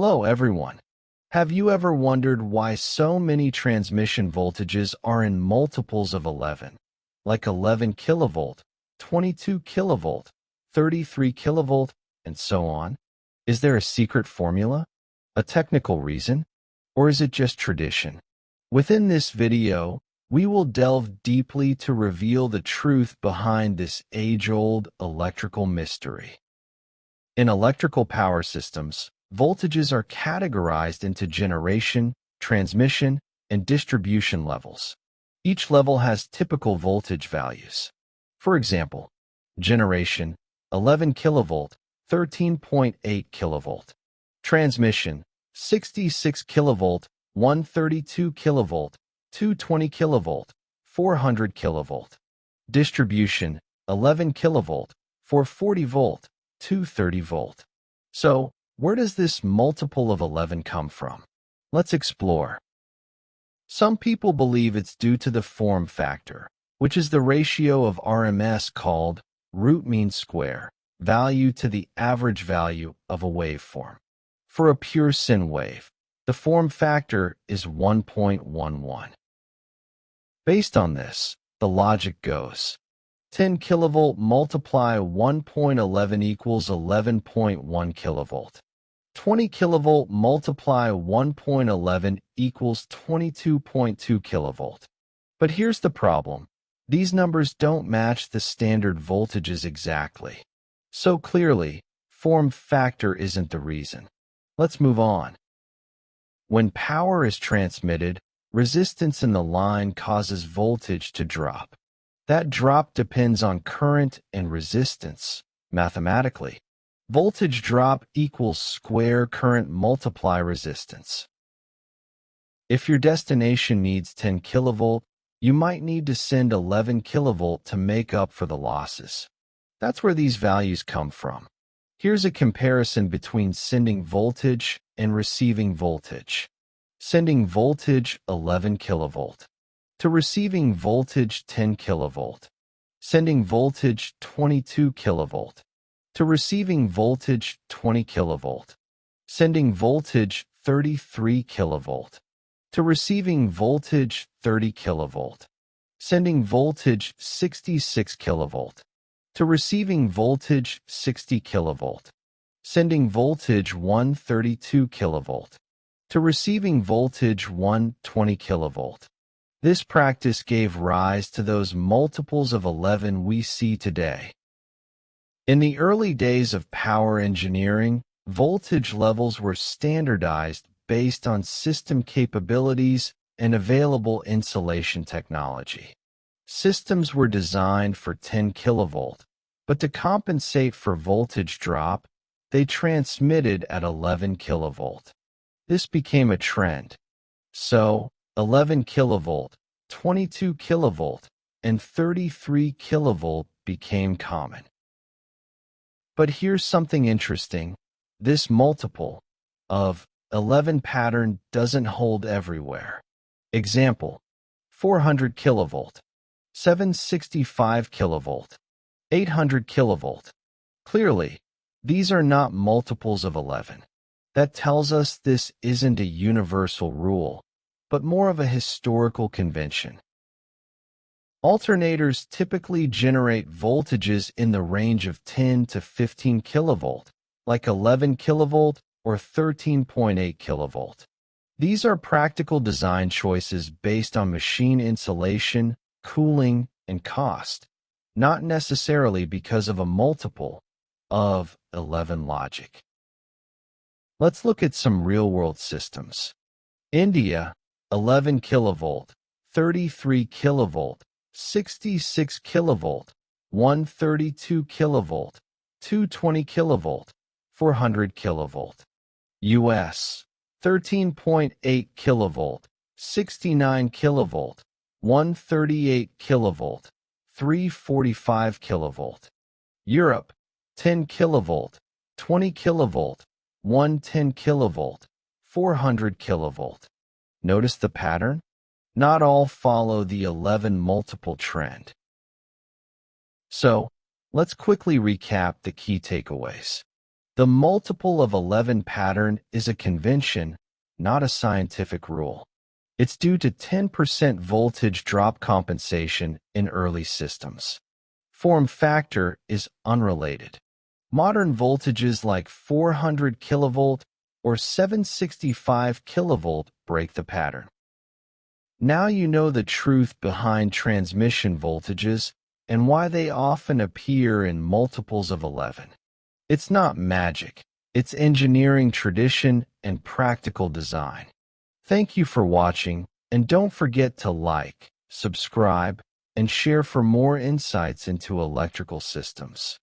Hello everyone. Have you ever wondered why so many transmission voltages are in multiples of 11, like 11 kilovolt, 22 kilovolt, 33 kilovolt, and so on? Is there a secret formula, a technical reason, or is it just tradition? Within this video, we will delve deeply to reveal the truth behind this age-old electrical mystery. In electrical power systems, voltages are categorized into generation, transmission, and distribution levels. Each level has typical voltage values. For example, generation, 11 kilovolt, 13.8 kilovolt. Transmission, 66 kilovolt, 132 kilovolt, 220 kilovolt, 400 kilovolt. Distribution, 11 kilovolt, 440 volt, 230 volt. So, where does this multiple of 11 come from? Let's explore. Some people believe it's due to the form factor, which is the ratio of RMS called root mean square value to the average value of a waveform. For a pure sine wave, the form factor is 1.11. Based on this, the logic goes: 10 kilovolt multiply 1.11 equals 11.1 kilovolt. 20 kilovolt multiply 1.11 equals 22.2 kilovolt. But here's the problem. These numbers don't match the standard voltages exactly. So clearly, form factor isn't the reason. Let's move on. When power is transmitted, resistance in the line causes voltage to drop. That drop depends on current and resistance. Mathematically, voltage drop equals square current multiply resistance. If your destination needs 10 kilovolt, you might need to send 11 kilovolt to make up for the losses. That's where these values come from. Here's a comparison between sending voltage and receiving voltage. Sending voltage 11 kilovolt to receiving voltage 10 kilovolt. Sending voltage 22 kilovolt to receiving voltage 20 kilovolt. Sending voltage 33 kilovolt to receiving voltage 30 kilovolt. Sending voltage 66 kilovolt to receiving voltage 60 kilovolt. Sending voltage 132 kilovolt to receiving voltage 120 kilovolt. This practice gave rise to those multiples of 11 we see today. In the early days of power engineering, voltage levels were standardized based on system capabilities and available insulation technology. Systems were designed for 10 kilovolt, but to compensate for voltage drop, they transmitted at 11 kilovolt. This became a trend. So, 11 kilovolt, 22 kilovolt, and 33 kilovolt became common. But here's something interesting. This multiple of 11 pattern doesn't hold everywhere. Example: 400 kilovolt, 765 kilovolt, 800 kilovolt. Clearly, these are not multiples of 11. That tells us this isn't a universal rule, but more of a historical convention. Alternators typically generate voltages in the range of 10 to 15 kilovolt, like 11 kilovolt or 13.8 kilovolt. These are practical design choices based on machine insulation, cooling, and cost, not necessarily because of a multiple of 11 logic. Let's look at some real-world systems. India, 11 kilovolt, 33 kilovolt, 66 kilovolt, 132 kilovolt, 220 kilovolt, 400 kilovolt. US, 13.8 kilovolt, 69 kilovolt, 138 kilovolt, 345 kilovolt. Europe, 10 kilovolt, 20 kilovolt, 110 kilovolt, 400 kilovolt. Notice the pattern? Not all follow the 11 multiple trend. So, let's quickly recap the key takeaways. The multiple of 11 pattern is a convention, not a scientific rule. It's due to 10% voltage drop compensation in early systems. Form factor is unrelated. Modern voltages like 400 kilovolt or 765 kilovolt break the pattern. Now you know the truth behind transmission voltages and why they often appear in multiples of 11. It's not magic. It's engineering tradition and practical design. Thank you for watching, and don't forget to like, subscribe, and share for more insights into electrical systems.